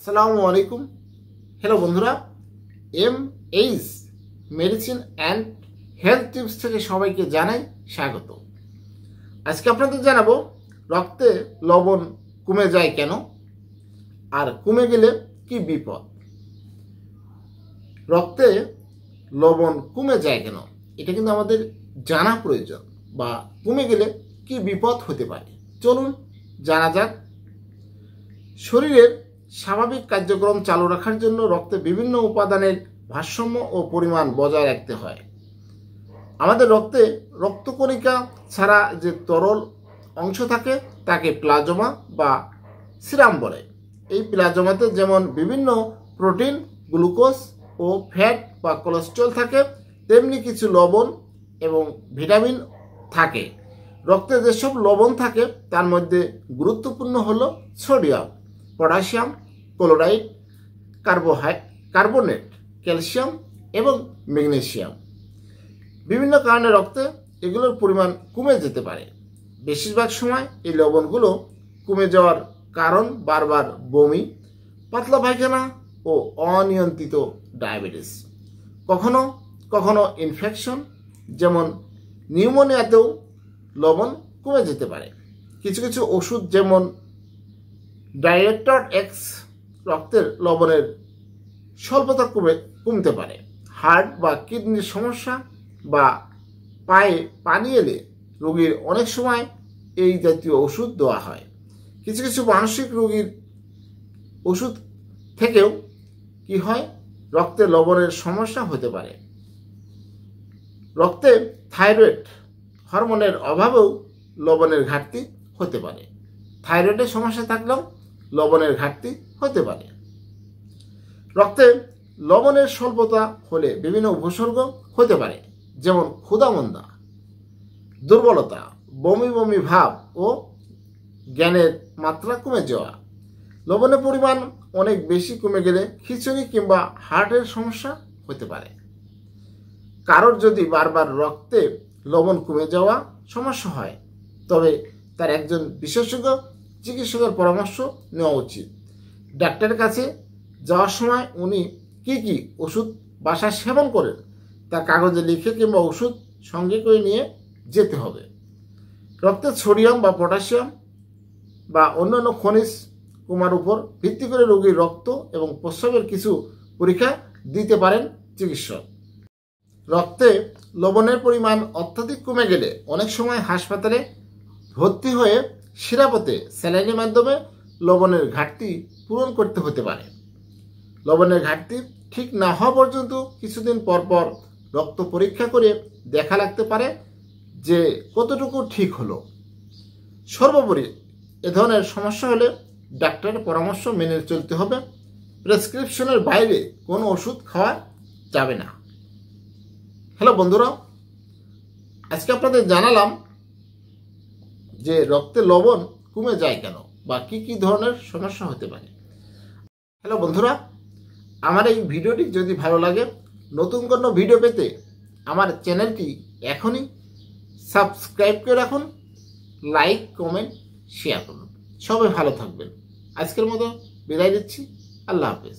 আসসালামু আলাইকুম। হ্যালো বন্ধুরা, H medicine and health tips থেকে সবাইকে জানাই স্বাগত। আজকে আপনাদের জানাবো রক্তে লবণ কমে যায় কেন, আর কমে গেলে কি বিপদ। রক্তে লবণ কমে যায় কেন এটা কিন্তু আমাদের জানা প্রয়োজন, বা কমে গেলে কি বিপদ হতে পারে। চলুন জানা যাক। শরীরের স্বাভাবিক কার্যক্রম চালু রাখার জন্য রক্তে বিভিন্ন উপাদানের ভারসাম্য ও পরিমাণ বজায় রাখতে হয়। আমাদের রক্তে রক্তকণিকা ছাড়া যে তরল অংশ থাকে তাকে প্লাজমা বা সিরাম বলে। এই প্লাজমাতে যেমন বিভিন্ন প্রোটিন, গ্লুকোজ ও ফ্যাট বা কোলেস্ট্রল থাকে, তেমনি কিছু লবণ এবং ভিটামিন থাকে। রক্তে যেসব লবণ থাকে তার মধ্যে গুরুত্বপূর্ণ হলো sodium, potassium, chloride, carbonate, calcium এবং ম্যাগনেসিয়াম। বিভিন্ন কারণে রক্তে এগুলোর পরিমাণ কমে যেতে পারে। বেশিরভাগ সময় এই লবণগুলো কমে যাওয়ার কারণ বারবার বমি, পাতলা পায়খানা ও অনিয়ন্ত্রিত ডায়াবেটিস। কখনো কখনো ইনফেকশন যেমন নিউমোনিয়াতেও লবণ কমে যেতে পারে। কিছু কিছু ওষুধ যেমন ডাইরেক্টর এক্স রক্তের লবণের স্বল্পতা কমতে পারে। হার্ট বা কিডনির সমস্যা বা পায়ে পানি এলে রোগীর অনেক সময় এই জাতীয় ওষুধ দেওয়া হয়। কিছু কিছু মানসিক রোগীর ওষুধ থেকেও কি হয়, রক্তে লবণের সমস্যা হতে পারে। রক্তে থাইরয়েড হরমোনের অভাবেও লবণের ঘাটতি হতে পারে। থাইরয়েডের সমস্যা থাকলেও লবণের ঘাটতি হতে পারে। রক্তে লবণের স্বল্পতা হলে বিভিন্ন উপসর্গ হতে পারে, যেমন ক্ষুধামন্দা, দুর্বলতা, বমি বমি ভাব ও জ্ঞানের মাত্রা কমে যাওয়া। লবণের পরিমাণ অনেক বেশি কমে গেলে খিঁচুনি কিংবা হার্টের সমস্যা হতে পারে। কারোর যদি বারবার রক্তে লবণ কমে যাওয়া সমস্যা হয়, তবে তার একজন বিশেষজ্ঞ চিকিৎসকের পরামর্শ নেওয়া উচিত। ডাক্তারের কাছে যাওয়ার সময় উনি কি কি ওষুধ বাসায় সেবন করেন তা কাগজে লিখে কিংবা ওষুধ সঙ্গে করে নিয়ে যেতে হবে। রক্তে সোডিয়াম বা পটাশিয়াম বা অন্যান্য খনিজ কমার উপর ভিত্তি করে রোগীর রক্ত এবং প্রস্রাবের কিছু পরীক্ষা দিতে পারেন চিকিৎসক। রক্তে লবণের পরিমাণ অত্যাধিক কমে গেলে অনেক সময় হাসপাতালে ভর্তি হয়ে শিরাপথে স্যালাইনের মাধ্যমে লবণের ঘাটতি পূরণ করতে হতে পারে। লবণের ঘাটতি ঠিক না হওয়া পর্যন্ত কিছুদিন পর পর রক্ত পরীক্ষা করে দেখা লাগতে পারে যে কতটুকু ঠিক হলো। সর্বোপরি এ ধরনের সমস্যা হলে ডাক্তারের পরামর্শ মেনে চলতে হবে। প্রেসক্রিপশনের বাইরে কোনো ওষুধ খাওয়া যাবে না। হ্যালো বন্ধুরা, আজকে আপনাদের জানালাম যে রক্তে লবণ কমে যায় কেন বা কি কি ধরনের সমস্যা হতে পারে। হ্যালো বন্ধুরা, আমার এই ভিডিওটি যদি ভালো লাগে, নতুন কোনো ভিডিও পেতে আমার চ্যানেলটি এখনই সাবস্ক্রাইব করে রাখুন, লাইক, কমেন্ট, শেয়ার করুন। সবাই ভালো থাকবেন। আজকের মতো বিদায় দিচ্ছি। আল্লাহ হাফেজ।